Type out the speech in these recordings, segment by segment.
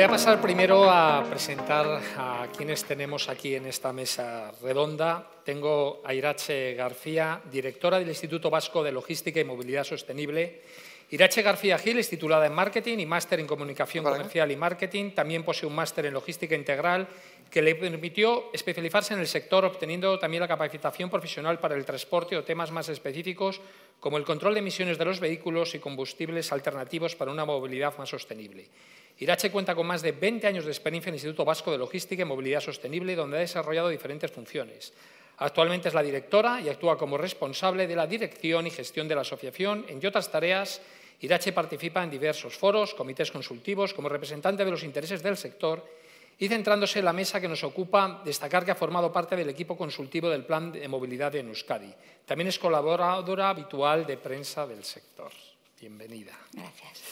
Voy a pasar primero a presentar a quienes tenemos aquí en esta mesa redonda. Tengo a Irache García, directora del Instituto Vasco de Logística y Movilidad Sostenible. Irache García Gil es titulada en Marketing y máster en Comunicación Comercial y Marketing. También posee un máster en Logística Integral que le permitió especializarse en el sector, obteniendo también la capacitación profesional para el transporte o temas más específicos como el control de emisiones de los vehículos y combustibles alternativos para una movilidad más sostenible. Irache cuenta con más de 20 años de experiencia en el Instituto Vasco de Logística y Movilidad Sostenible, donde ha desarrollado diferentes funciones. Actualmente es la directora y actúa como responsable de la dirección y gestión de la asociación. Entre otras tareas, Irache participa en diversos foros, comités consultivos, como representante de los intereses del sector y centrándose en la mesa que nos ocupa, destacar que ha formado parte del equipo consultivo del Plan de Movilidad en Euskadi. También es colaboradora habitual de prensa del sector. Bienvenida. Gracias.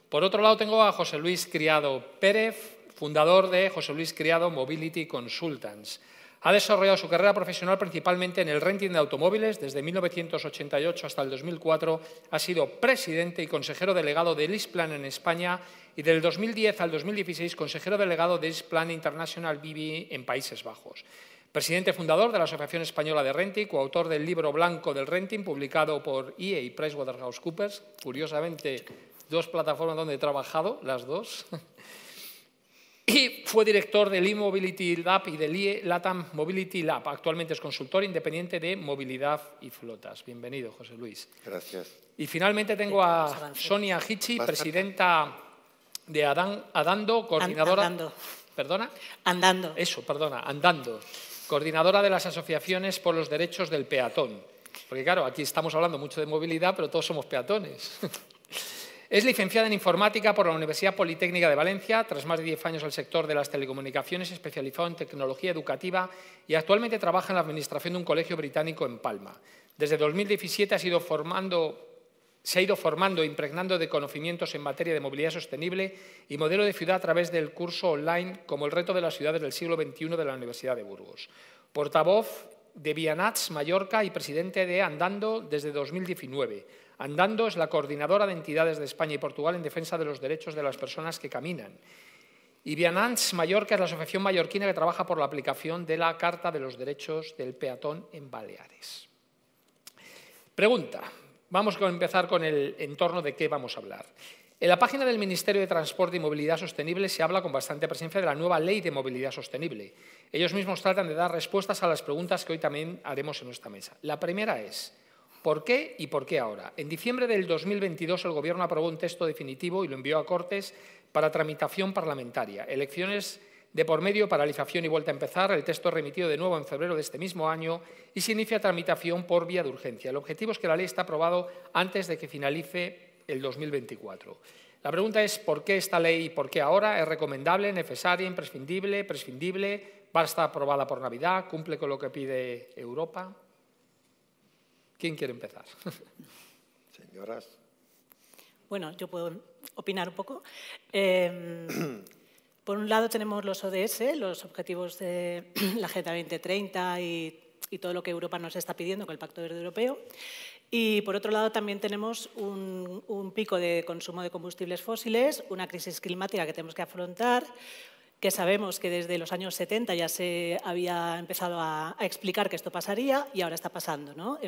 Por otro lado, tengo a José Luis Criado Pérez, fundador de José Luis Criado Mobility Consultants. Ha desarrollado su carrera profesional principalmente en el renting de automóviles. Desde 1988 hasta el 2004 ha sido presidente y consejero delegado de LeasePlan en España y del 2010 al 2016 consejero delegado de LeasePlan International BV en Países Bajos. Presidente fundador de la Asociación Española de Renting, coautor del Libro Blanco del Renting, publicado por EA y PricewaterhouseCoopers. Curiosamente, dos plataformas donde he trabajado, las dos. Y fue director del eMobility Lab y del IE Latam Mobility Lab. Actualmente es consultor independiente de movilidad y flotas. Bienvenido, José Luis. Gracias. Y finalmente tengo a Sonia Hichi, presidenta de Andando, coordinadora... Andando. ¿Perdona? Andando. Eso, perdona, Andando. Coordinadora de las asociaciones por los derechos del peatón. Porque claro, aquí estamos hablando mucho de movilidad, pero todos somos peatones. Es licenciada en Informática por la Universidad Politécnica de Valencia. Tras más de 10 años en el sector de las telecomunicaciones, especializado en tecnología educativa y actualmente trabaja en la administración de un colegio británico en Palma. Desde 2017 se ha ido formando e impregnando de conocimientos en materia de movilidad sostenible y modelo de ciudad a través del curso online como el reto de las ciudades del siglo XXI de la Universidad de Burgos. Portavoz de Vianats Mallorca y presidente de Andando desde 2019. Andando es la coordinadora de entidades de España y Portugal en defensa de los derechos de las personas que caminan. Y Vianants Mallorca es la asociación mallorquina que trabaja por la aplicación de la Carta de los Derechos del Peatón en Baleares. Pregunta. Vamos a empezar con el entorno de qué vamos a hablar. En la página del Ministerio de Transporte y Movilidad Sostenible se habla con bastante presencia de la nueva Ley de Movilidad Sostenible. Ellos mismos tratan de dar respuestas a las preguntas que hoy también haremos en nuestra mesa. La primera es, ¿por qué y por qué ahora? En diciembre del 2022 el Gobierno aprobó un texto definitivo y lo envió a Cortes para tramitación parlamentaria. Elecciones de por medio, paralización y vuelta a empezar. El texto es remitido de nuevo en febrero de este mismo año y se inicia tramitación por vía de urgencia. El objetivo es que la ley esté aprobado antes de que finalice el 2024. La pregunta es ¿por qué esta ley y por qué ahora? ¿Es recomendable, necesaria, imprescindible, prescindible? ¿Va a estar aprobada por Navidad? ¿Cumple con lo que pide Europa? ¿Quién quiere empezar? Señoras. Bueno, yo puedo opinar un poco. Por un lado tenemos los ODS, los objetivos de la Agenda 2030 y todo lo que Europa nos está pidiendo con el Pacto Verde Europeo. Y por otro lado también tenemos un pico de consumo de combustibles fósiles, una crisis climática que tenemos que afrontar, que sabemos que desde los años 70 ya se había empezado a explicar que esto pasaría y ahora está pasando, ¿no?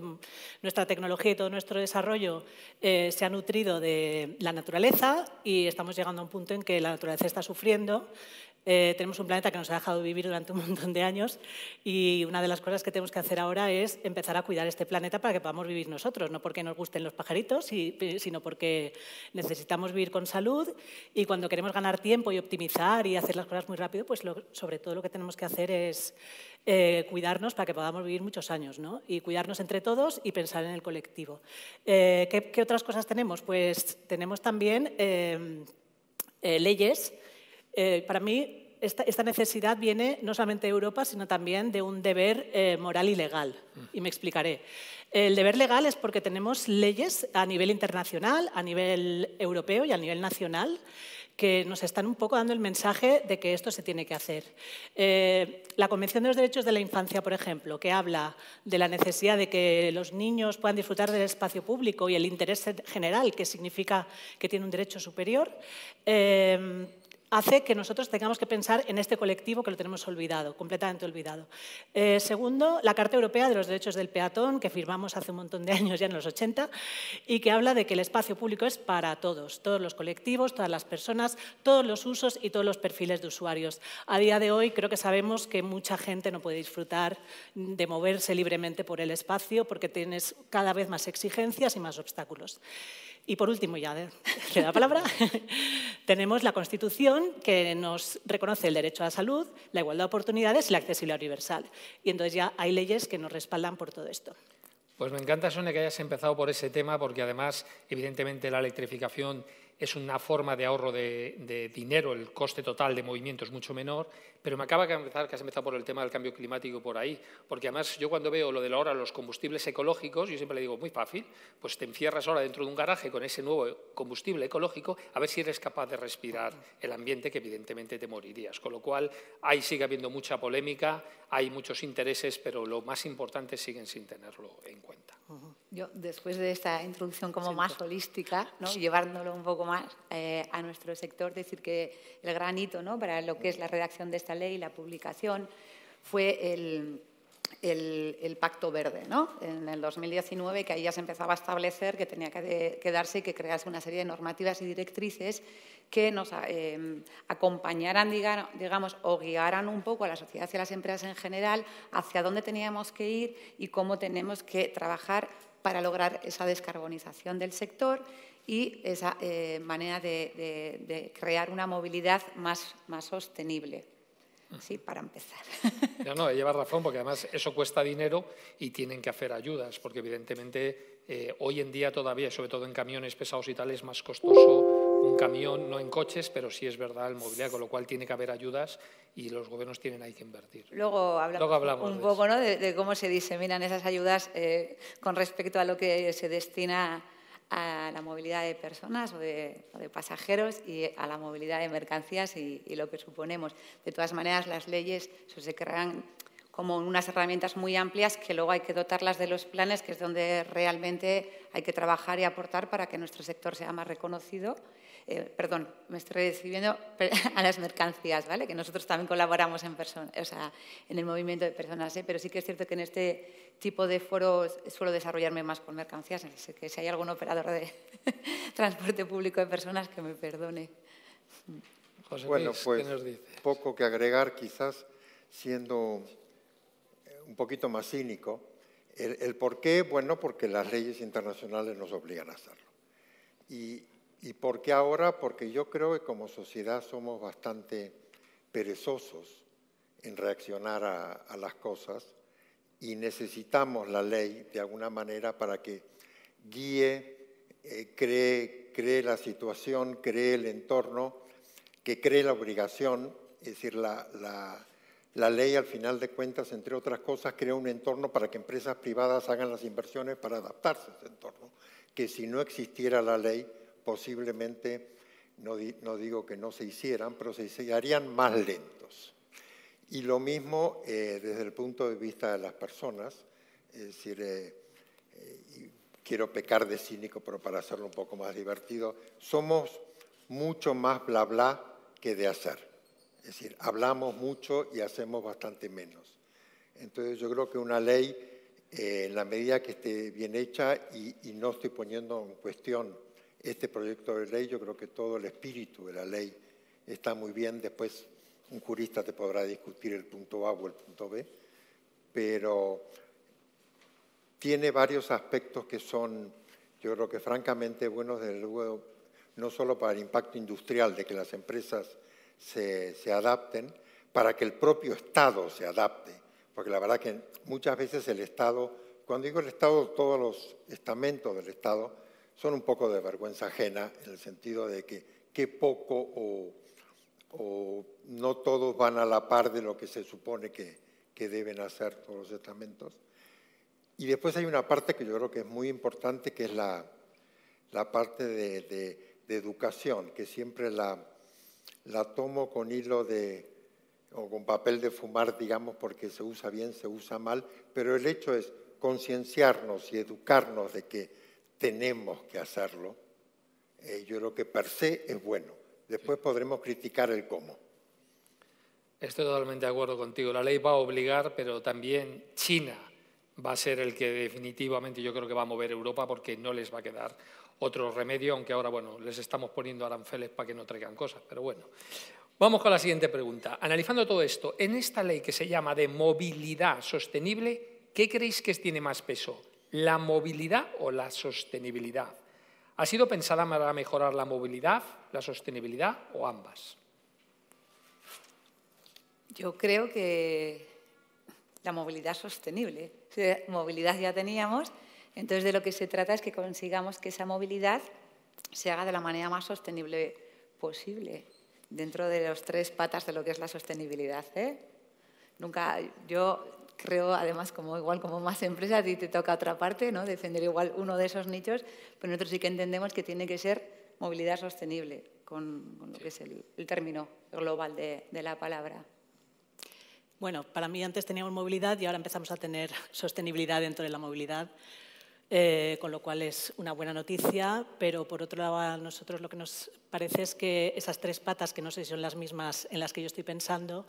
Nuestra tecnología y todo nuestro desarrollo se ha nutrido de la naturaleza y estamos llegando a un punto en que la naturaleza está sufriendo. Tenemos un planeta que nos ha dejado vivir durante un montón de años y una de las cosas que tenemos que hacer ahora es empezar a cuidar este planeta para que podamos vivir nosotros, no porque nos gusten los pajaritos, sino porque necesitamos vivir con salud y cuando queremos ganar tiempo y optimizar y hacer las cosas muy rápido, pues sobre todo lo que tenemos que hacer es cuidarnos para que podamos vivir muchos años, ¿no? Y cuidarnos entre todos y pensar en el colectivo. ¿Qué otras cosas tenemos? Pues tenemos también leyes. Para mí, esta necesidad viene no solamente de Europa, sino también de un deber moral y legal. Y me explicaré. El deber legal es porque tenemos leyes a nivel internacional, a nivel europeo y a nivel nacional que nos están un poco dando el mensaje de que esto se tiene que hacer. La Convención de los Derechos de la Infancia, por ejemplo, que habla de la necesidad de que los niños puedan disfrutar del espacio público y el interés general, que significa que tiene un derecho superior, hace que nosotros tengamos que pensar en este colectivo que lo tenemos olvidado, completamente olvidado. Segundo, la Carta Europea de los Derechos del Peatón, que firmamos hace un montón de años, ya en los 80, y que habla de que el espacio público es para todos los colectivos, todas las personas, todos los usos y todos los perfiles de usuarios. A día de hoy creo que sabemos que mucha gente no puede disfrutar de moverse libremente por el espacio porque tienes cada vez más exigencias y más obstáculos. Y por último, ya le doy la palabra, tenemos la Constitución que nos reconoce el derecho a la salud, la igualdad de oportunidades y la accesibilidad universal. Y entonces ya hay leyes que nos respaldan por todo esto. Pues me encanta, Sonia, que hayas empezado por ese tema, porque además, evidentemente, la electrificación es una forma de ahorro de dinero, el coste total de movimiento es mucho menor, pero me acaba de empezar que has empezado por el tema del cambio climático por ahí, porque además yo cuando veo lo de ahora los combustibles ecológicos, yo siempre le digo, muy fácil, pues te encierras ahora dentro de un garaje con ese nuevo combustible ecológico, a ver si eres capaz de respirar el ambiente, que evidentemente te morirías. Con lo cual, ahí sigue habiendo mucha polémica, hay muchos intereses, pero lo más importante siguen sin tenerlo en cuenta. Yo, después de esta introducción como más holística, ¿no? Llevándolo un poco más a nuestro sector, decir que el gran hito, ¿no? Para lo que es la redacción de esta ley y la publicación fue el Pacto Verde, ¿no? En el 2019, que ahí ya se empezaba a establecer que tenía que darse y que crease una serie de normativas y directrices que nos acompañaran, digamos, o guiaran un poco a la sociedad y a las empresas en general hacia dónde teníamos que ir y cómo tenemos que trabajar para lograr esa descarbonización del sector y esa manera de crear una movilidad más sostenible. Sí, para empezar. No, llevas razón, porque además eso cuesta dinero y tienen que hacer ayudas, porque evidentemente hoy en día todavía, sobre todo en camiones pesados y tal, es más costoso un camión, no en coches, pero sí es verdad el movilidad, con lo cual tiene que haber ayudas y los gobiernos tienen ahí que invertir. Luego hablamos un poco, ¿no? de cómo se diseminan esas ayudas con respecto a lo que se destina a la movilidad de personas o de pasajeros y a la movilidad de mercancías y lo que suponemos. De todas maneras, las leyes se crean como unas herramientas muy amplias que luego hay que dotarlas de los planes, que es donde realmente hay que trabajar y aportar para que nuestro sector sea más reconocido. Perdón, me estoy refiriendo a las mercancías, ¿vale? Que nosotros también colaboramos en el movimiento de personas, pero sí que es cierto que en este tipo de foros suelo desarrollarme más con mercancías, así que si hay algún operador de transporte público de personas que me perdone. José Bueno, Luis, pues ¿qué nos dice? poco que agregar, quizás siendo un poquito más cínico. ¿El por qué? Bueno, porque las leyes internacionales nos obligan a hacerlo. ¿Y por qué ahora? Porque yo creo que como sociedad somos bastante perezosos en reaccionar a las cosas y necesitamos la ley de alguna manera para que guíe, cree la situación, cree el entorno, que cree la obligación. Es decir, la ley, al final de cuentas, entre otras cosas, crea un entorno para que empresas privadas hagan las inversiones para adaptarse a ese entorno, que si no existiera la ley, posiblemente, no digo que no se hicieran, pero se harían más lentos. Y lo mismo desde el punto de vista de las personas, es decir, quiero pecar de cínico, pero para hacerlo un poco más divertido, somos mucho más bla bla que de hacer. Es decir, hablamos mucho y hacemos bastante menos. Entonces yo creo que una ley, en la medida que esté bien hecha, y no estoy poniendo en cuestión este proyecto de ley, yo creo que todo el espíritu de la ley está muy bien. Después un jurista te podrá discutir el punto A o el punto B, pero tiene varios aspectos que son, yo creo que francamente buenos, desde luego, no solo para el impacto industrial de que las empresas se adapten, para que el propio Estado se adapte, porque la verdad que muchas veces el Estado, cuando digo el Estado, todos los estamentos del Estado son un poco de vergüenza ajena, en el sentido de que qué poco o no todos van a la par de lo que se supone que deben hacer todos los estamentos. Y después hay una parte que yo creo que es muy importante, que es la parte de educación, que siempre la tomo con hilo o con papel de fumar, digamos, porque se usa bien, se usa mal, pero el hecho es concienciarnos y educarnos de que tenemos que hacerlo. Yo creo que per se es bueno, Después podremos criticar el cómo. Estoy totalmente de acuerdo contigo. La ley va a obligar, pero también China va a ser el que definitivamente yo creo que va a mover Europa, porque no les va a quedar otro remedio, aunque ahora, bueno, les estamos poniendo aranceles para que no traigan cosas, pero bueno. Vamos con la siguiente pregunta. Analizando todo esto, en esta ley que se llama de movilidad sostenible, ¿qué creéis que tiene más peso? ¿La movilidad o la sostenibilidad? ¿Ha sido pensada para mejorar la movilidad, la sostenibilidad o ambas? Yo creo que la movilidad sostenible. Movilidad ya teníamos, entonces de lo que se trata es que consigamos que esa movilidad se haga de la manera más sostenible posible, dentro de los 3 patas de lo que es la sostenibilidad. Yo creo, además, igual como más empresa, a ti te toca otra parte, ¿no? Defender igual uno de esos nichos, pero nosotros sí que entendemos que tiene que ser movilidad sostenible, con lo que es el término global de la palabra. Bueno, para mí antes teníamos movilidad y ahora empezamos a tener sostenibilidad dentro de la movilidad, con lo cual es una buena noticia, pero por otro lado a nosotros lo que nos parece es que esas 3 patas, que no sé si son las mismas en las que yo estoy pensando,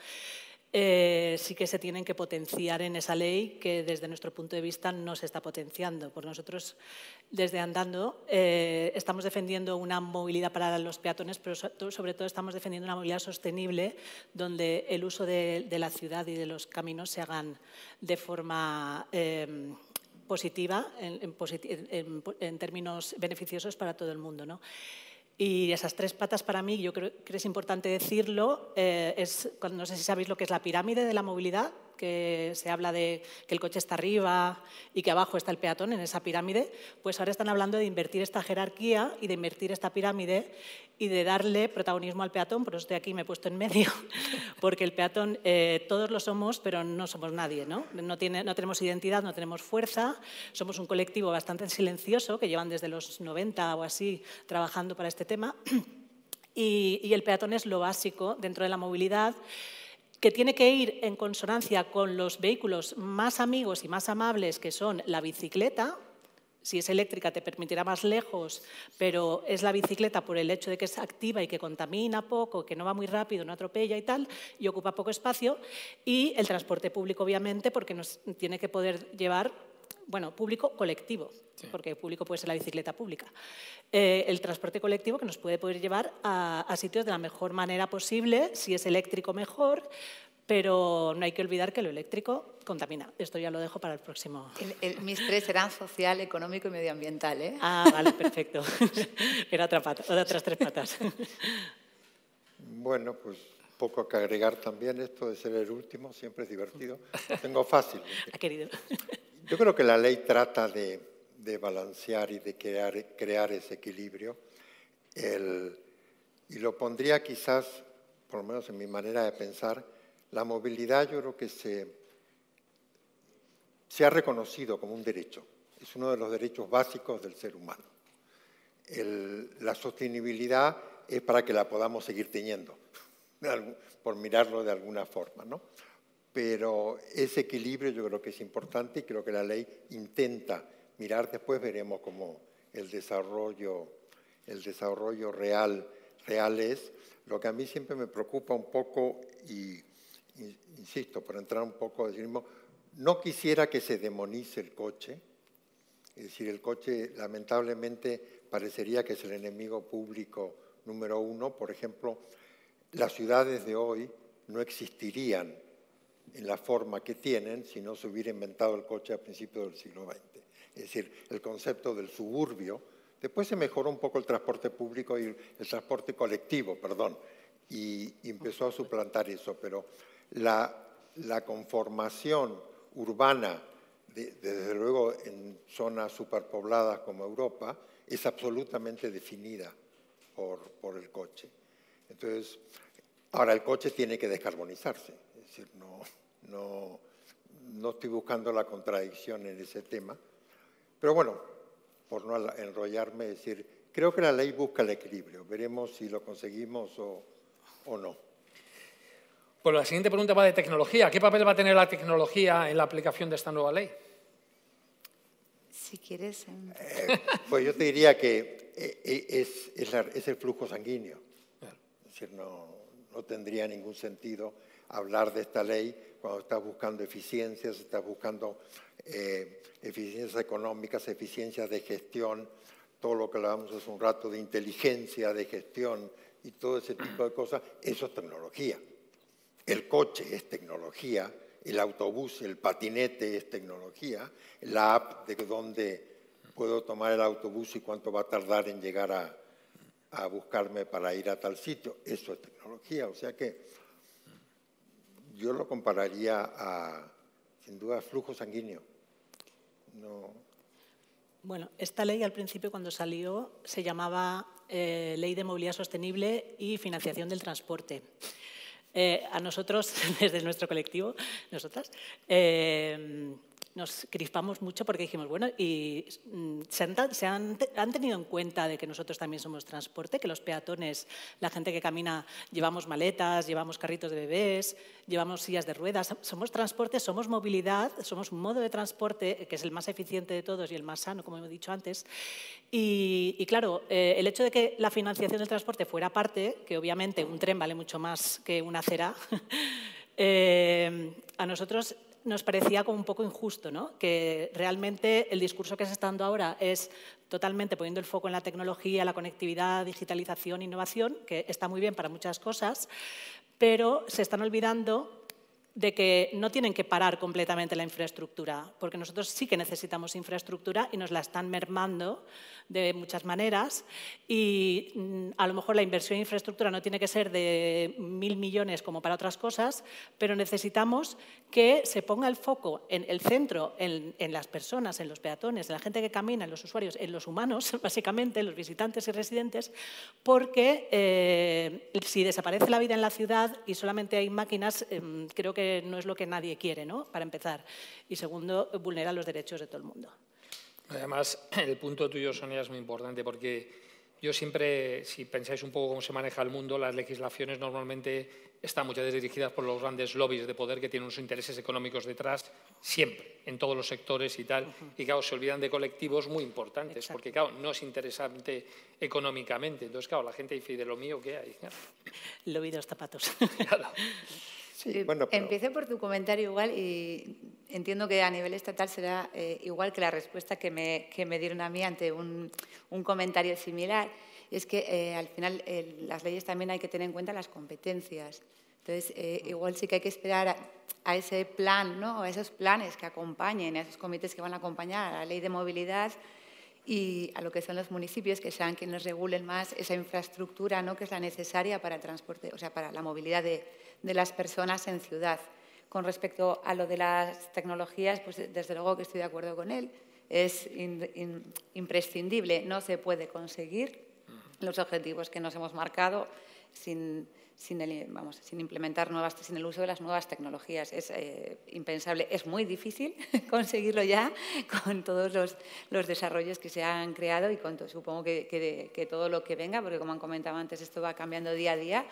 sí que se tienen que potenciar en esa ley, que desde nuestro punto de vista no se está potenciando. Por nosotros, desde Andando, estamos defendiendo una movilidad para los peatones, pero sobre todo estamos defendiendo una movilidad sostenible, donde el uso de la ciudad y de los caminos se hagan de forma positiva, en términos beneficiosos para todo el mundo, ¿no? Y esas 3 patas para mí, yo creo que es importante decirlo, no sé si sabéis lo que es la pirámide de la movilidad, que se habla de que el coche está arriba y que abajo está el peatón en esa pirámide, pues ahora están hablando de invertir esta jerarquía y de invertir esta pirámide y de darle protagonismo al peatón. Por eso estoy aquí, me he puesto en medio, porque el peatón todos lo somos, pero no somos nadie, ¿no? No tenemos identidad, no tenemos fuerza, somos un colectivo bastante silencioso, que llevan desde los 90 o así trabajando para este tema, y el peatón es lo básico dentro de la movilidad, que tiene que ir en consonancia con los vehículos más amigos y más amables, que son la bicicleta. Si es eléctrica te permitirá más lejos, pero es la bicicleta por el hecho de que es activa y que contamina poco, que no va muy rápido, no atropella y tal, y ocupa poco espacio. Y el transporte público, obviamente, porque nos tiene que poder llevar, bueno, público colectivo, sí, porque público puede ser la bicicleta pública. El transporte colectivo que nos puede poder llevar a sitios de la mejor manera posible, si es eléctrico mejor, pero no hay que olvidar que lo eléctrico contamina. Esto ya lo dejo para el próximo. Mis 3 serán social, económico y medioambiental, ¿eh? Ah, vale, perfecto. Era otra pata, otras 3 patas. Bueno, pues poco que agregar también. Esto de ser el último siempre es divertido. Lo tengo fácil. Ha querido. Yo creo que la ley trata de balancear y de crear ese equilibrio. Y lo pondría quizás, por lo menos en mi manera de pensar, la movilidad yo creo que se ha reconocido como un derecho. Es uno de los derechos básicos del ser humano. La sostenibilidad es para que la podamos seguir teniendo, por mirarlo de alguna forma, ¿no? Pero ese equilibrio yo creo que es importante y creo que la ley intenta mirar. Después veremos cómo el desarrollo real es. Lo que a mí siempre me preocupa un poco, y insisto, por entrar un poco de mismo, no quisiera que se demonice el coche. Es decir, el coche lamentablemente parecería que es el enemigo público número 1. Por ejemplo, las ciudades de hoy no existirían en la forma que tienen si no se hubiera inventado el coche a principios del siglo XX. Es decir, el concepto del suburbio. Después se mejoró un poco el transporte público y el transporte colectivo, perdón, y empezó a suplantar eso, pero la conformación urbana, desde luego en zonas superpobladas como Europa, es absolutamente definida por el coche. Entonces, ahora el coche tiene que descarbonizarse, es decir, no estoy buscando la contradicción en ese tema, pero bueno, por no enrollarme, decir, creo que la ley busca el equilibrio, veremos si lo conseguimos o no. Pues la siguiente pregunta va de tecnología. ¿Qué papel va a tener la tecnología en la aplicación de esta nueva ley? Si quieres... Pues yo te diría que es el flujo sanguíneo. decir, no tendría ningún sentido hablar de esta ley cuando estás buscando eficiencias, estás buscando eficiencias económicas, eficiencias de gestión, todo lo que hablábamos hace un rato de inteligencia, de gestión y todo ese tipo de cosas, eso es tecnología. El coche es tecnología, el autobús, el patinete es tecnología, la app de dónde puedo tomar el autobús y cuánto va a tardar en llegar a buscarme para ir a tal sitio, eso es tecnología. O sea que yo lo compararía sin duda, a flujo sanguíneo. No. Bueno, esta ley al principio cuando salió se llamaba Ley de Movilidad Sostenible y Financiación del Transporte. A nosotros, desde nuestro colectivo, nosotras, nos crispamos mucho porque dijimos, bueno, y han tenido en cuenta de que nosotros también somos transporte, que los peatones, la gente que camina, llevamos maletas, llevamos carritos de bebés, llevamos sillas de ruedas, somos transporte, somos movilidad, somos un modo de transporte que es el más eficiente de todos y el más sano, como hemos dicho antes. Y claro, el hecho de que la financiación del transporte fuera parte, que obviamente un tren vale mucho más que una acera, a nosotros nos parecía como un poco injusto, ¿no? Que realmente el discurso que se está dando ahora es totalmente poniendo el foco en la tecnología, la conectividad, digitalización, innovación, que está muy bien para muchas cosas, pero se están olvidando de que no tienen que parar completamente la infraestructura, porque nosotros sí que necesitamos infraestructura y nos la están mermando de muchas maneras y a lo mejor la inversión en infraestructura no tiene que ser de 1.000 millones como para otras cosas, pero necesitamos que se ponga el foco en el centro, en las personas, en los peatones, en la gente que camina, en los usuarios, en los humanos, básicamente, en los visitantes y residentes, porque si desaparece la vida en la ciudad y solamente hay máquinas, creo que no es lo que nadie quiere, ¿no? Para empezar. Y segundo, vulnera los derechos de todo el mundo. Además, el punto tuyo, Sonia, es muy importante porque yo siempre, si pensáis un poco cómo se maneja el mundo, las legislaciones normalmente están muchas veces dirigidas por los grandes lobbies de poder que tienen unos intereses económicos detrás, siempre, en todos los sectores y tal. Y claro, se olvidan de colectivos muy importantes. Exacto. Porque claro, no es interesante económicamente. Entonces, claro, la gente dice, ¿de lo mío qué hay? Claro. El lobby de los zapatos. Claro. Sí, bueno, pero... Empecé por tu comentario igual y entiendo que a nivel estatal será igual que la respuesta que me dieron a mí ante un comentario similar. Y es que al final las leyes también hay que tener en cuenta las competencias. Entonces, igual sí que hay que esperar a ese plan, ¿no? A esos planes que acompañen, a esos comités que van a acompañar a la ley de movilidad y a lo que son los municipios, que sean quienes regulen más esa infraestructura, ¿no? Que es la necesaria para el transporte, o sea, para la movilidad de las personas en ciudad. Con respecto a lo de las tecnologías, pues desde luego que estoy de acuerdo con él. Es imprescindible, no se puede conseguir los objetivos que nos hemos marcado sin implementar sin el uso de las nuevas tecnologías. Es impensable, es muy difícil conseguirlo ya con todos los desarrollos que se han creado y con supongo que todo lo que venga, porque como han comentado antes, esto va cambiando día a día,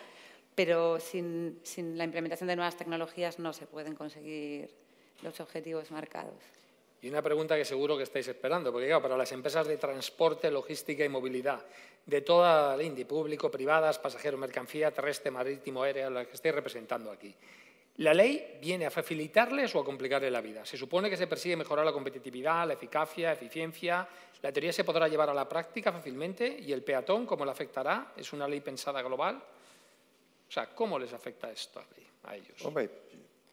pero sin la implementación de nuevas tecnologías no se pueden conseguir los objetivos marcados. Y una pregunta que seguro que estáis esperando, porque claro, para las empresas de transporte, logística y movilidad, de toda la índole, público, privadas, pasajero, mercancía, terrestre, marítimo, aérea, las que estáis representando aquí, ¿la ley viene a facilitarles o a complicarles la vida? Se supone que se persigue mejorar la competitividad, la eficacia, eficiencia. ¿La teoría se podrá llevar a la práctica fácilmente? ¿Y el peatón cómo le afectará? ¿Es una ley pensada global? O sea, ¿cómo les afecta esto a ellos? Hombre,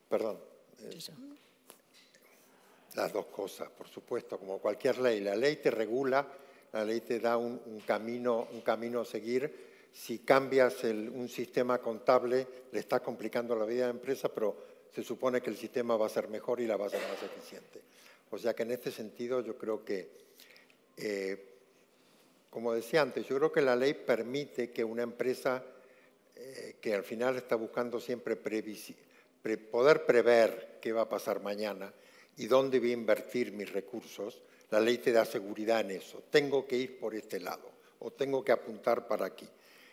perdón. Las dos cosas, por supuesto, como cualquier ley. La ley te regula, la ley te da un camino a seguir. Si cambias un sistema contable, le estás complicando la vida a la empresa, pero se supone que el sistema va a ser mejor y la va a ser más eficiente. O sea que en este sentido yo creo que, como decía antes, yo creo que la ley permite que una empresa que al final está buscando siempre poder prever qué va a pasar mañana y dónde voy a invertir mis recursos, la ley te da seguridad en eso. Tengo que ir por este lado o tengo que apuntar para aquí.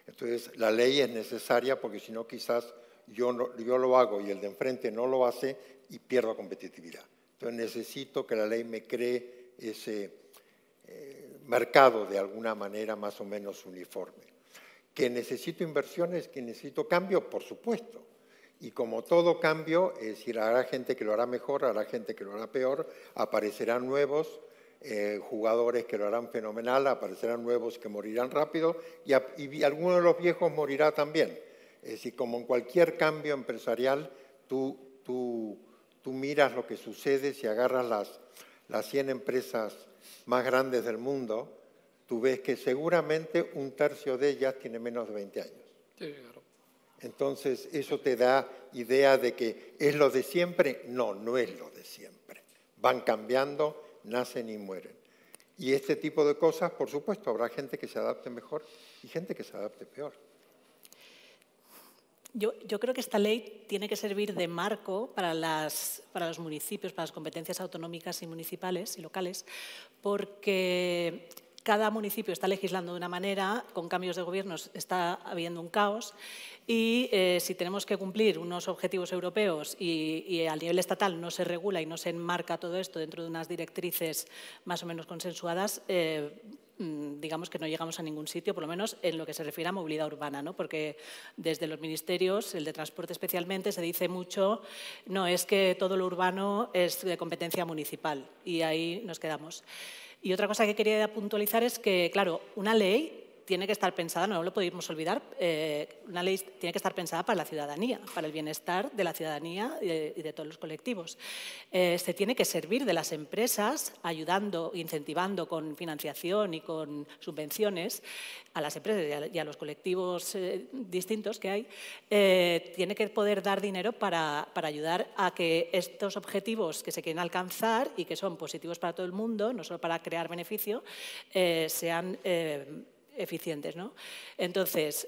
Entonces, la ley es necesaria porque si no, quizás yo lo hago y el de enfrente no lo hace y pierdo competitividad. Entonces, necesito que la ley me cree ese mercado de alguna manera más o menos uniforme. ¿Que necesito inversiones? ¿Que necesito cambio? Por supuesto. Y como todo cambio, es decir, habrá gente que lo hará mejor, habrá gente que lo hará peor, aparecerán nuevos jugadores que lo harán fenomenal, aparecerán nuevos que morirán rápido y alguno de los viejos morirá también. Es decir, como en cualquier cambio empresarial, tú miras lo que sucede, si agarras las 100 empresas más grandes del mundo, tú ves que seguramente un tercio de ellas tiene menos de 20 años. Sí, claro. Entonces, eso te da idea de que ¿es lo de siempre? No, no es lo de siempre. Van cambiando, nacen y mueren. Y este tipo de cosas, por supuesto, habrá gente que se adapte mejor y gente que se adapte peor. Yo creo que esta ley tiene que servir de marco para los municipios, para las competencias autonómicas y municipales y locales, porque cada municipio está legislando de una manera, con cambios de gobiernos está habiendo un caos y si tenemos que cumplir unos objetivos europeos y a nivel estatal no se regula y no se enmarca todo esto dentro de unas directrices más o menos consensuadas, digamos que no llegamos a ningún sitio, por lo menos en lo que se refiere a movilidad urbana, ¿no? Porque desde los ministerios, el de transporte especialmente, se dice mucho, no, es que todo lo urbano es de competencia municipal y ahí nos quedamos. Y otra cosa que quería puntualizar es que, claro, una ley tiene que estar pensada, no lo podemos olvidar, una ley tiene que estar pensada para la ciudadanía, para el bienestar de la ciudadanía y de todos los colectivos. Se tiene que servir de las empresas, ayudando, incentivando con financiación y con subvenciones a las empresas y a los colectivos distintos que hay, tiene que poder dar dinero para ayudar a que estos objetivos que se quieren alcanzar y que son positivos para todo el mundo, no solo para crear beneficio, sean eficientes, ¿no? Entonces,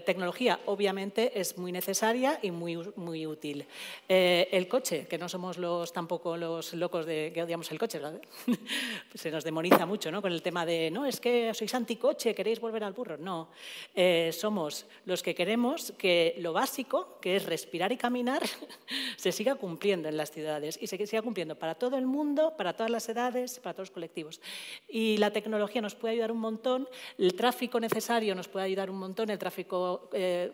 tecnología obviamente es muy necesaria y muy útil. El coche, que no somos tampoco los locos que odiamos el coche, ¿verdad? Se nos demoniza mucho, ¿no? Con el tema de, no, es que sois anticoche, queréis volver al burro. No, somos los que queremos que lo básico, que es respirar y caminar, se siga cumpliendo en las ciudades y se siga cumpliendo para todo el mundo, para todas las edades, para todos los colectivos. Y la tecnología nos puede ayudar un montón, el tráfico necesario nos puede ayudar un montón, el tráfico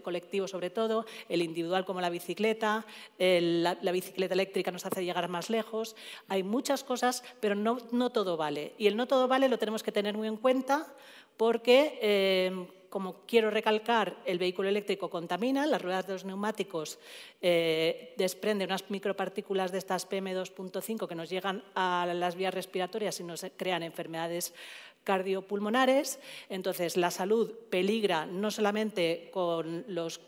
colectivo sobre todo, el individual como la bicicleta, la bicicleta eléctrica nos hace llegar más lejos. Hay muchas cosas, pero no todo vale. Y el no todo vale lo tenemos que tener muy en cuenta porque, como quiero recalcar, el vehículo eléctrico contamina, las ruedas de los neumáticos desprenden unas micropartículas de estas PM2.5 que nos llegan a las vías respiratorias y nos crean enfermedades cardiopulmonares. Entonces, la salud peligra no solamente con los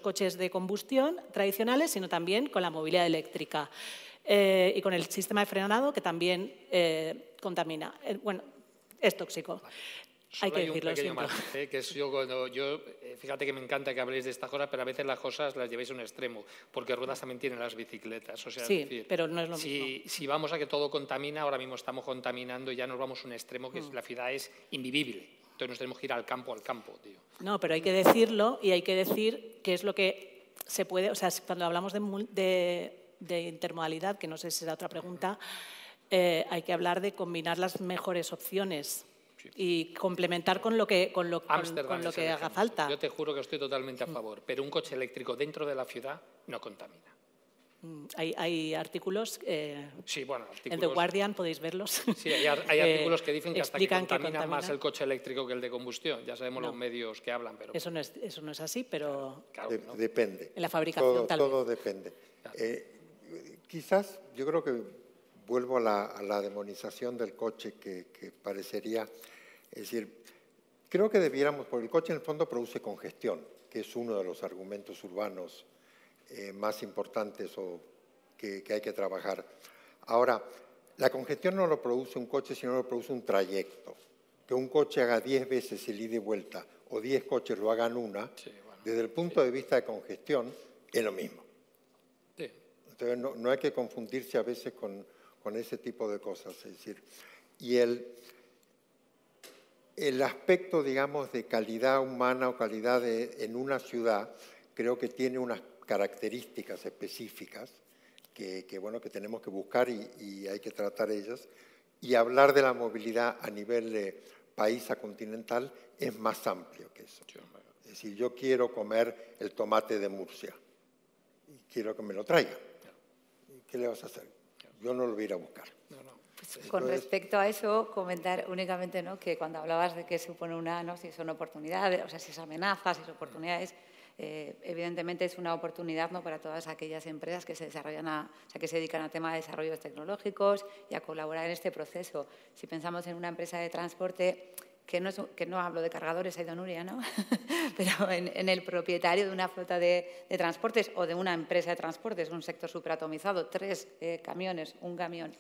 coches de combustión tradicionales, sino también con la movilidad eléctrica y con el sistema de frenado, que también contamina. Bueno, es tóxico. Hay que decirlo, un pequeño matiz, que es fíjate que me encanta que habléis de estas cosas, pero a veces las cosas las lleváis a un extremo, porque ruedas también tienen las bicicletas. O sea, sí, es decir, pero no es lo mismo. Si vamos a que todo contamina, ahora mismo estamos contaminando y ya nos vamos a un extremo que la ciudad es invivible. Entonces nos tenemos que ir al campo, tío. No, pero hay que decirlo y hay que decir qué es lo que se puede, o sea, cuando hablamos de intermodalidad, que no sé si será otra pregunta, hay que hablar de combinar las mejores opciones y complementar con lo que haga falta. Yo te juro que estoy totalmente a favor, pero un coche eléctrico dentro de la ciudad no contamina. Hay artículos, sí, bueno, artículos, en The Guardian podéis verlos. Sí, hay artículos que dicen que hasta que contamina contamina más el coche eléctrico que el de combustión. Ya sabemos los medios que hablan. Pero eso no es así, pero claro, ¿no? Depende. En la fabricación todo depende. Claro. Quizás yo creo que vuelvo a la demonización del coche que parecería, es decir, creo que debiéramos, porque el coche en el fondo produce congestión, que es uno de los argumentos urbanos más importantes o que hay que trabajar. Ahora, la congestión no lo produce un coche, sino lo produce un trayecto. Que un coche haga 10 veces el ida y vuelta o 10 coches lo hagan una, desde el punto de vista de congestión, es lo mismo. Sí. Entonces, no hay que confundirse a veces con ese tipo de cosas. Es decir, y el aspecto, digamos, de calidad humana o calidad en una ciudad, creo que tiene unas características específicas que tenemos que buscar y hay que tratar ellas. Y hablar de la movilidad a nivel país a continental es más amplio que eso. Es decir, yo quiero comer el tomate de Murcia y quiero que me lo traigan. ¿Qué le vas a hacer? Yo no lo voy a ir a buscar. Pues con respecto a eso, comentar únicamente, ¿no?, que cuando hablabas de que supone una, ¿no?, si son oportunidades, o sea, si es amenazas, si son oportunidades, evidentemente es una oportunidad, ¿no?, para todas aquellas empresas que se desarrollan, o sea, que se dedican al tema de desarrollos tecnológicos y a colaborar en este proceso. Si pensamos en una empresa de transporte, que no hablo de cargadores, ha ido Nuria, ¿no? Pero en el propietario de una flota de transportes o de una empresa de transportes, un sector superatomizado, 3 camiones, un camión,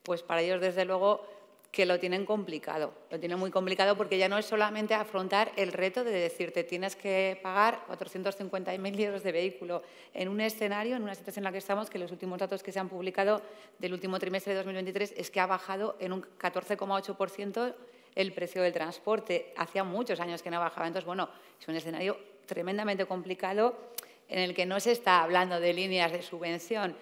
pues para ellos, desde luego, que lo tienen complicado. Lo tienen muy complicado porque ya no es solamente afrontar el reto de decirte tienes que pagar 450.000 euros de vehículo en un escenario, en una situación en la que estamos, que los últimos datos que se han publicado del último trimestre de 2023 es que ha bajado en un 14,8% el precio del transporte. Hacía muchos años que no bajaba. Entonces, bueno, es un escenario tremendamente complicado en el que no se está hablando de líneas de subvención.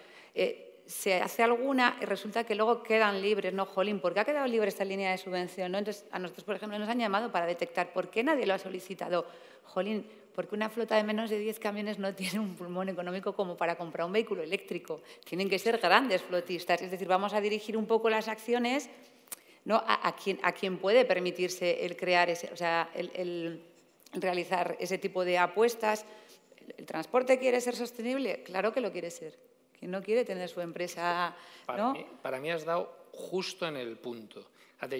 Se hace alguna y resulta que luego quedan libres, ¿no? Jolín, ¿por qué ha quedado libre esta línea de subvención, ¿no? Entonces, a nosotros, por ejemplo, nos han llamado para detectar por qué nadie lo ha solicitado. Jolín, porque una flota de menos de 10 camiones no tiene un pulmón económico como para comprar un vehículo eléctrico. Tienen que ser grandes flotistas. Es decir, vamos a dirigir un poco las acciones, ¿no?, a quien puede permitirse el crear ese, o sea, el realizar ese tipo de apuestas. ¿El transporte quiere ser sostenible? Claro que lo quiere ser. ¿Quién no quiere tener su empresa? ¿No? Para mí has dado justo en el punto.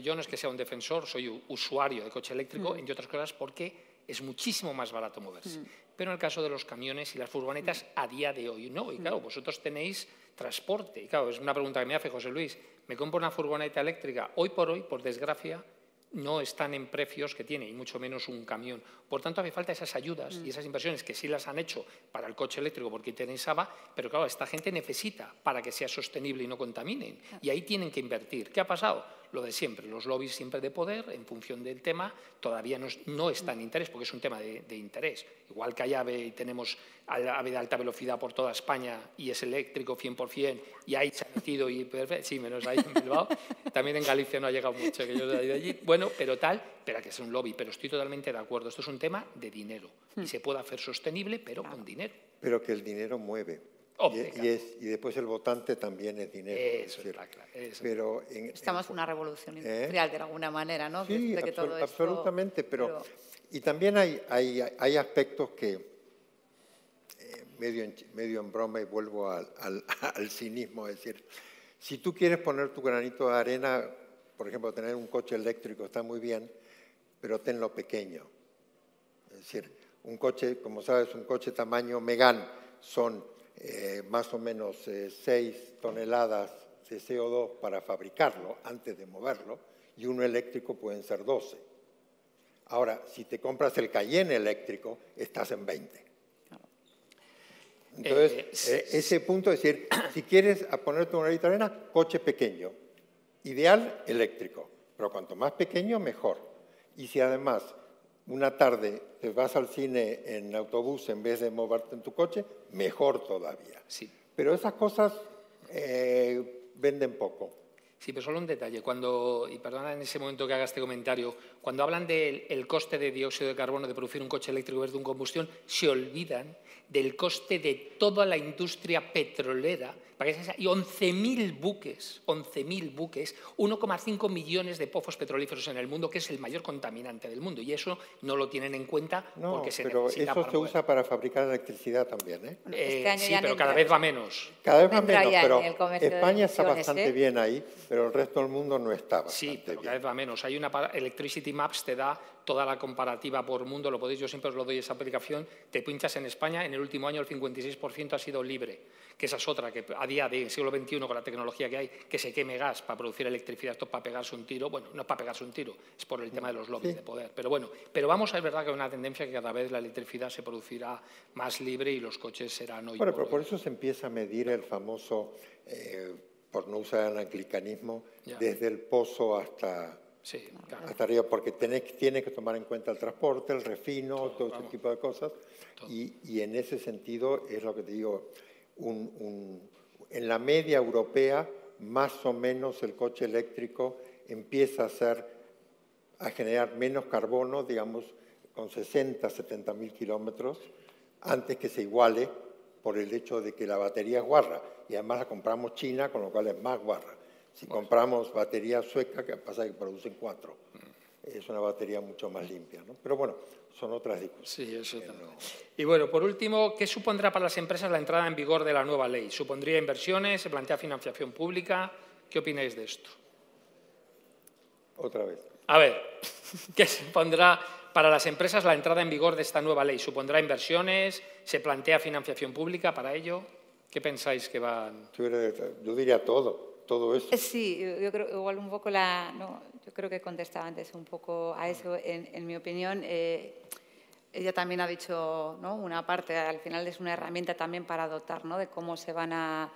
Yo no es que sea un defensor, soy usuario de coche eléctrico, entre otras cosas porque es muchísimo más barato moverse. Pero en el caso de los camiones y las furgonetas, a día de hoy no. Y claro, vosotros tenéis transporte. Y claro, es una pregunta que me hace José Luis. ¿Me compro una furgoneta eléctrica? Hoy por hoy, por desgracia, no están en precios que tiene, y mucho menos un camión. Por tanto, hace falta esas ayudas y esas inversiones que sí las han hecho para el coche eléctrico porque interesaba, pero claro, esta gente necesita para que sea sostenible y no contaminen. Y ahí tienen que invertir. ¿Qué ha pasado? Lo de siempre, los lobbies siempre de poder, en función del tema, todavía no está en interés, porque es un tema de interés. Igual que hay AVE y tenemos AVE de alta velocidad por toda España y es eléctrico 100%, y ahí se ha metido, sí, menos ahí en Bilbao, también en Galicia no ha llegado mucho, que yo soy de allí. Bueno, pero que es un lobby, pero estoy totalmente de acuerdo. Esto es un tema de dinero y se puede hacer sostenible, pero con dinero. Pero que el dinero mueve. Y después el votante también es dinero. Eso está claro. Pero estamos en una revolución industrial de alguna manera, ¿no? Sí, que todo esto, absolutamente. Pero y también hay aspectos que, medio en broma, y vuelvo al cinismo, es decir, si tú quieres poner tu granito de arena, por ejemplo, tener un coche eléctrico está muy bien, pero tenlo pequeño. Es decir, un coche, como sabes, un coche tamaño Megane son más o menos 6 toneladas de CO2 para fabricarlo antes de moverlo, y uno eléctrico pueden ser 12. Ahora, si te compras el Cayenne eléctrico, estás en 20. Entonces, ese punto es decir, si quieres ponerte una granito de arena, coche pequeño, ideal eléctrico, pero cuanto más pequeño, mejor. Y si además una tarde te vas al cine en autobús en vez de moverte en tu coche, mejor todavía. Sí. Pero esas cosas venden poco. Sí, pero solo un detalle. Y perdona en ese momento que haga este comentario, cuando hablan del coste de dióxido de carbono de producir un coche eléctrico versus un combustión, se olvidan del coste de toda la industria petrolera. Y 11.000 buques, 1,5 millones de pozos petrolíferos en el mundo, que es el mayor contaminante del mundo. Y eso no lo tienen en cuenta porque se necesita. Pero eso se usa para fabricar electricidad también, ¿eh? Este año sí, pero cada vez va menos. Cada vez va menos, pero España está bastante bien ahí, pero el resto del mundo no está bastante bien. Sí, pero cada vez va menos. Hay Electricity Maps, te da toda la comparativa por mundo, lo podéis, yo siempre os lo doy esa aplicación, te pinchas en España, en el último año el 56% ha sido libre, que esa es otra, que a día del siglo XXI, con la tecnología que hay, que se queme gas para producir electricidad, esto es para pegarse un tiro, bueno, no es para pegarse un tiro, es por el tema de los lobbies de poder, pero bueno, pero vamos a ver, verdad que hay una tendencia que cada vez la electricidad se producirá más libre y los coches serán hoy. Bueno, pero por eso se empieza a medir el famoso, por no usar el anglicanismo, desde el pozo hasta... Sí, claro. Hasta arriba, porque tiene que tomar en cuenta el transporte, el refino, todo ese tipo de cosas. Y en ese sentido es lo que te digo, en la media europea, más o menos el coche eléctrico empieza a ser a generar menos carbono, digamos, con 60, 70.000 kilómetros, antes que se iguale por el hecho de que la batería es guarra. Y además la compramos china, con lo cual es más guarra. Si compramos batería sueca, que pasa que producen 4. Es una batería mucho más limpia, ¿no? Pero bueno, son otras discusiones. Sí, eso también. No... Y bueno, por último, ¿qué supondrá para las empresas la entrada en vigor de la nueva ley? ¿Supondría inversiones? ¿Se plantea financiación pública? ¿Qué opináis de esto? Otra vez. A ver, ¿qué supondrá para las empresas la entrada en vigor de esta nueva ley? ¿Supondrá inversiones? ¿Se plantea financiación pública para ello? ¿Qué pensáis que van...? Yo diría todo eso. Sí, yo creo igual un poco yo creo que contestaba antes un poco a eso. En mi opinión, ella también ha dicho, ¿no?, una parte, al final es una herramienta también para dotar, ¿no?, de cómo se van a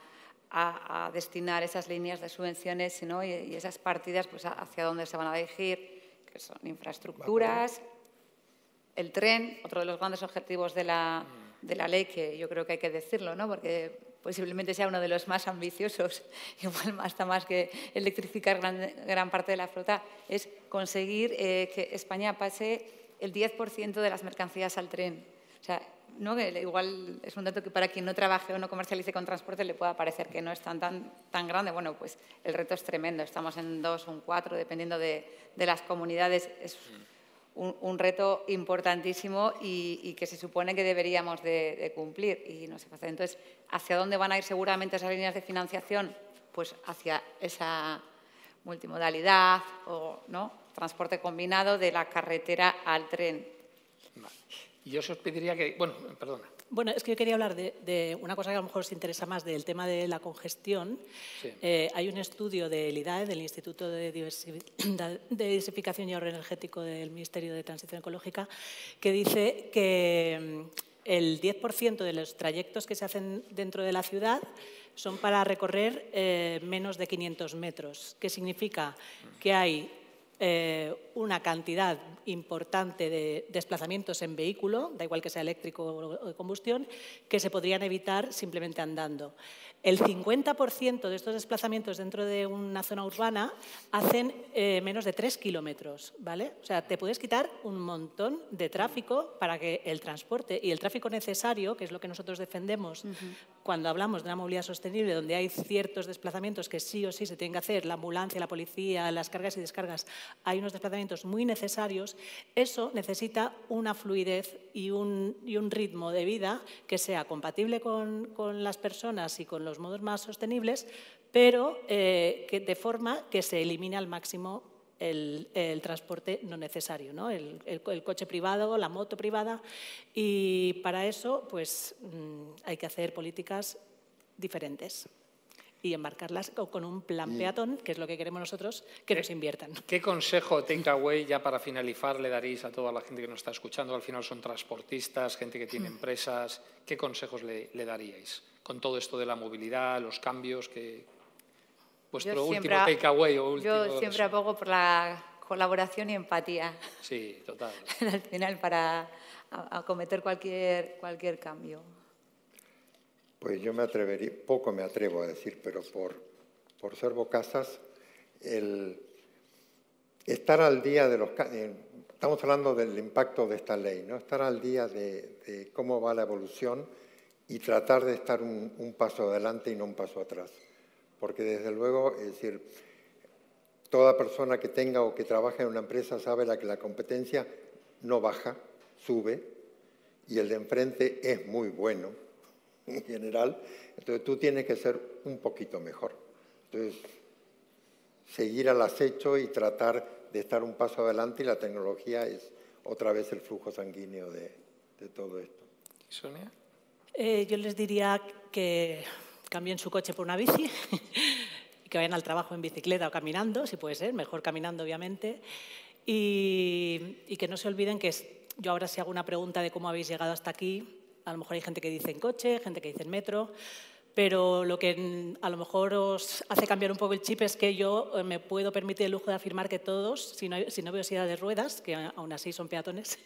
destinar esas líneas de subvenciones, ¿no?, y esas partidas, pues hacia dónde se van a dirigir, que son infraestructuras, el tren, otro de los grandes objetivos de la ley, que yo creo que hay que decirlo, ¿no?, porque posiblemente sea uno de los más ambiciosos, igual hasta más que electrificar gran parte de la flota, es conseguir que España pase el 10% de las mercancías al tren. O sea, ¿no?, que igual es un dato que para quien no trabaje o no comercialice con transporte le pueda parecer que no es tan grande. Bueno, pues el reto es tremendo. Estamos en 2 o en 4, dependiendo de las comunidades. Es un reto importantísimo y que se supone que deberíamos de cumplir y no se hace. Entonces, ¿hacia dónde van a ir seguramente esas líneas de financiación? Pues hacia esa multimodalidad o, ¿no?, transporte combinado de la carretera al tren. Vale. Y yo os pediría que... Bueno, perdona. Bueno, es que yo quería hablar de una cosa que a lo mejor os interesa más, del tema de la congestión. Sí. Hay un estudio del IDAE, del Instituto de Diversificación y Ahorro Energético del Ministerio de Transición Ecológica, que dice que el 10% de los trayectos que se hacen dentro de la ciudad son para recorrer menos de 500 metros. ¿Qué significa? Que hay una cantidad importante de desplazamientos en vehículo, da igual que sea eléctrico o de combustión, que se podrían evitar simplemente andando. El 50% de estos desplazamientos dentro de una zona urbana hacen menos de 3 kilómetros, ¿vale? O sea, te puedes quitar un montón de tráfico para que el transporte y el tráfico necesario, que es lo que nosotros defendemos cuando hablamos de una movilidad sostenible, donde hay ciertos desplazamientos que sí o sí se tienen que hacer, la ambulancia, la policía, las cargas y descargas, hay unos desplazamientos muy necesarios, eso necesita una fluidez y un ritmo de vida que sea compatible con las personas y con los modos más sostenibles, pero que de forma que se elimine al máximo el transporte no necesario, ¿no? El coche privado, la moto privada, y para eso pues hay que hacer políticas diferentes y embarcarlas con un plan peatón, que es lo que queremos nosotros, que nos inviertan. ¿Qué consejo, takeaway, ya para finalizar, le daréis a toda la gente que nos está escuchando? Al final son transportistas, gente que tiene empresas. ¿Qué consejos le daríais con todo esto de la movilidad, los cambios? Vuestro último takeaway o último... Yo siempre abogo por la colaboración y empatía. Sí, total. Al final, para acometer cualquier cambio. Pues yo poco me atrevo a decir, pero por ser bocazas, el estar al día de los... Estamos hablando del impacto de esta ley, ¿no? Estar al día de cómo va la evolución y tratar de estar un paso adelante y no un paso atrás. Porque desde luego, es decir, toda persona que tenga o que trabaje en una empresa sabe que la competencia no baja, sube, y el de enfrente es muy bueno en general, entonces tú tienes que ser un poquito mejor. Entonces, seguir al acecho y tratar de estar un paso adelante, y la tecnología es otra vez el flujo sanguíneo de todo esto. ¿Sonia? Yo les diría que cambien su coche por una bici y que vayan al trabajo en bicicleta o caminando, si puede ser, mejor caminando obviamente, y que no se olviden que yo ahora si hago una pregunta de cómo habéis llegado hasta aquí, a lo mejor hay gente que dice en coche, gente que dice en metro, pero lo que a lo mejor os hace cambiar un poco el chip es que yo me puedo permitir el lujo de afirmar que todos, si no veo silla de ruedas, que aún así son peatones,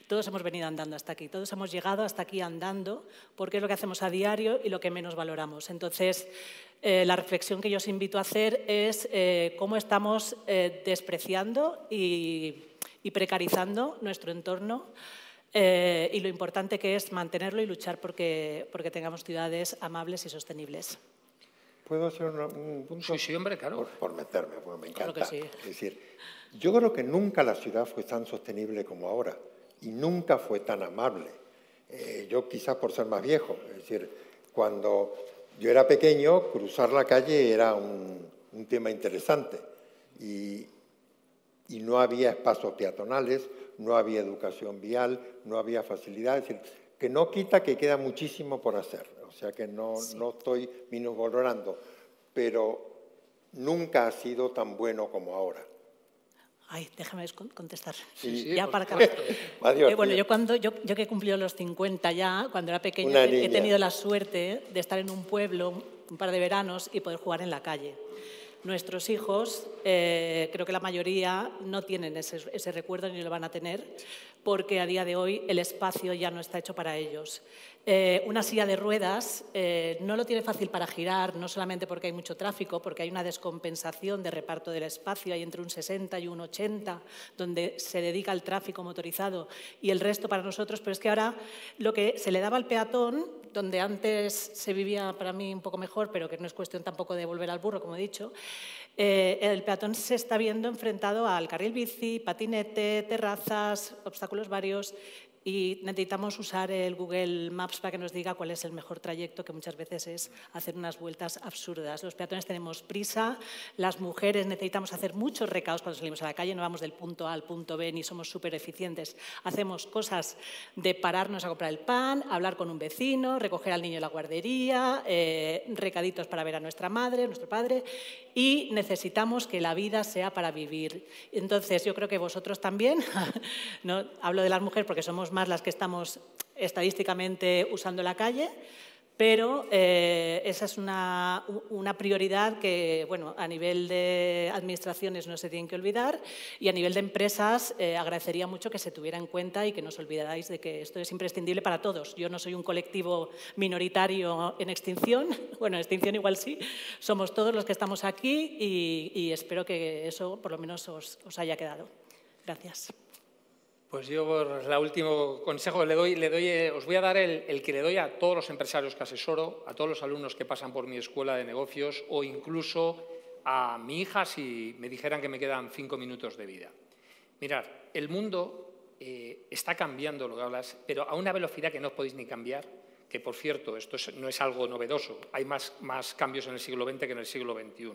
todos hemos venido andando hasta aquí, todos hemos llegado hasta aquí andando, porque es lo que hacemos a diario y lo que menos valoramos. Entonces, la reflexión que yo os invito a hacer es cómo estamos despreciando y y precarizando nuestro entorno y lo importante que es mantenerlo y luchar porque tengamos ciudades amables y sostenibles. ¿Puedo hacer un punto? Sí, hombre, claro. Por meterme, porque me encanta. Claro que sí. Es decir, yo creo que nunca la ciudad fue tan sostenible como ahora y nunca fue tan amable. Yo quizás por ser más viejo, es decir, cuando yo era pequeño, cruzar la calle era un tema interesante y no había espacios peatonales, no había educación vial, no había facilidades. Es decir, que no quita que queda muchísimo por hacer. O sea que no estoy minusvalorando, pero nunca ha sido tan bueno como ahora. Ay, déjame contestar. Sí, ya para acabar. Bueno, yo que he cumplido los 50 ya, cuando era pequeña, he tenido la suerte de estar en un pueblo un par de veranos y poder jugar en la calle. Nuestros hijos, creo que la mayoría no tienen ese recuerdo ni lo van a tener, porque a día de hoy el espacio ya no está hecho para ellos. Una silla de ruedas no lo tiene fácil para girar, no solamente porque hay mucho tráfico, porque hay una descompensación de reparto del espacio, hay entre un 60 y un 80, donde se dedica al tráfico motorizado y el resto para nosotros, pero es que ahora lo que se le daba al peatón, donde antes se vivía para mí un poco mejor, pero que no es cuestión tampoco de volver al burro, como he dicho, el peatón se está viendo enfrentado al carril bici, patinete, terrazas, obstáculos varios, y necesitamos usar el Google Maps para que nos diga cuál es el mejor trayecto, que muchas veces es hacer unas vueltas absurdas. Los peatones tenemos prisa, las mujeres necesitamos hacer muchos recados cuando salimos a la calle, no vamos del punto A al punto B ni somos súper eficientes. Hacemos cosas de pararnos a comprar el pan, hablar con un vecino, recoger al niño en la guardería, recaditos para ver a nuestra madre, nuestro padre, y necesitamos que la vida sea para vivir. Entonces, yo creo que vosotros también, no hablo de las mujeres porque somos más las que estamos estadísticamente usando la calle, pero esa es una prioridad que, bueno, a nivel de administraciones no se tienen que olvidar y a nivel de empresas agradecería mucho que se tuviera en cuenta y que no os olvidarais de que esto es imprescindible para todos. Yo no soy un colectivo minoritario en extinción, bueno, en extinción igual sí, somos todos los que estamos aquí y espero que eso por lo menos os haya quedado. Gracias. Pues yo, por el último consejo que le doy, os voy a dar el que le doy a todos los empresarios que asesoro, a todos los alumnos que pasan por mi escuela de negocios o incluso a mi hija si me dijeran que me quedan 5 minutos de vida. Mirad, el mundo está cambiando, lo que hablas, pero a una velocidad que no podéis ni cambiar, que por cierto, esto no es algo novedoso, hay más cambios en el siglo XX que en el siglo XXI.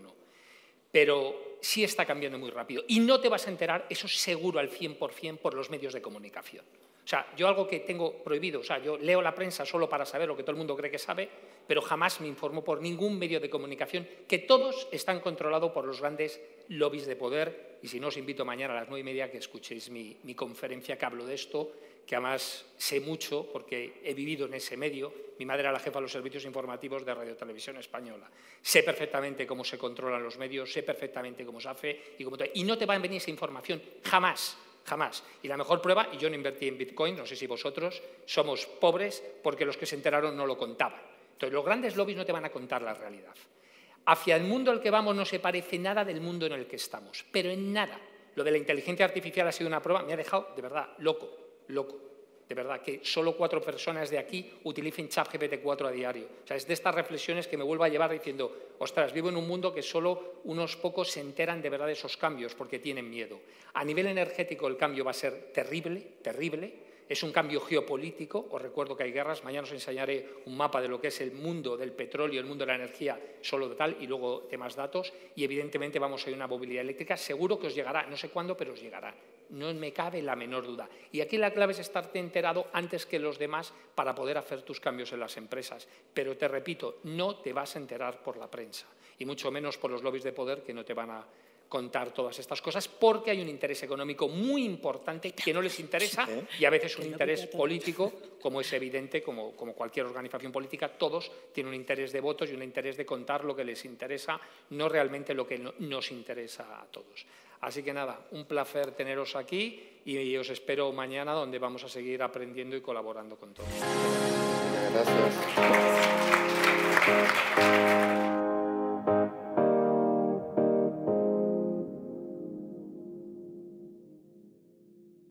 Pero sí está cambiando muy rápido. Y no te vas a enterar, eso es seguro al 100%, por los medios de comunicación. O sea, yo algo que tengo prohibido, o sea, yo leo la prensa solo para saber lo que todo el mundo cree que sabe, pero jamás me informo por ningún medio de comunicación, que todos están controlados por los grandes lobbies de poder. Y si no, os invito mañana a las 9:30 que escuchéis mi conferencia que hablo de esto, que además sé mucho porque he vivido en ese medio. Mi madre era la jefa de los servicios informativos de Radio Televisión Española. Sé perfectamente cómo se controlan los medios, sé perfectamente cómo se hace y no te va a venir esa información jamás, jamás. Y la mejor prueba, y yo no invertí en Bitcoin, no sé si vosotros, somos pobres porque los que se enteraron no lo contaban. Entonces, los grandes lobbies no te van a contar la realidad. Hacia el mundo al que vamos no se parece nada del mundo en el que estamos, pero en nada. Lo de la inteligencia artificial ha sido una prueba, me ha dejado, de verdad, loco. De verdad, que solo 4 personas de aquí utilicen ChatGPT 4 a diario. O sea, es de estas reflexiones que me vuelvo a llevar diciendo, ostras, vivo en un mundo que solo unos pocos se enteran de verdad de esos cambios porque tienen miedo. A nivel energético el cambio va a ser terrible, terrible. Es un cambio geopolítico, os recuerdo que hay guerras, mañana os enseñaré un mapa de lo que es el mundo del petróleo, el mundo de la energía, solo de tal, y luego temas datos, y evidentemente vamos a ir a una movilidad eléctrica, seguro que os llegará, no sé cuándo, pero os llegará, no me cabe la menor duda. Y aquí la clave es estarte enterado antes que los demás para poder hacer tus cambios en las empresas, pero te repito, no te vas a enterar por la prensa, y mucho menos por los lobbies de poder que no te van a contar todas estas cosas porque hay un interés económico muy importante que no les interesa y a veces un interés político, como es evidente, como cualquier organización política, todos tienen un interés de votos y un interés de contar lo que les interesa, no realmente lo que nos interesa a todos. Así que nada, un placer teneros aquí y os espero mañana donde vamos a seguir aprendiendo y colaborando con todos. Gracias.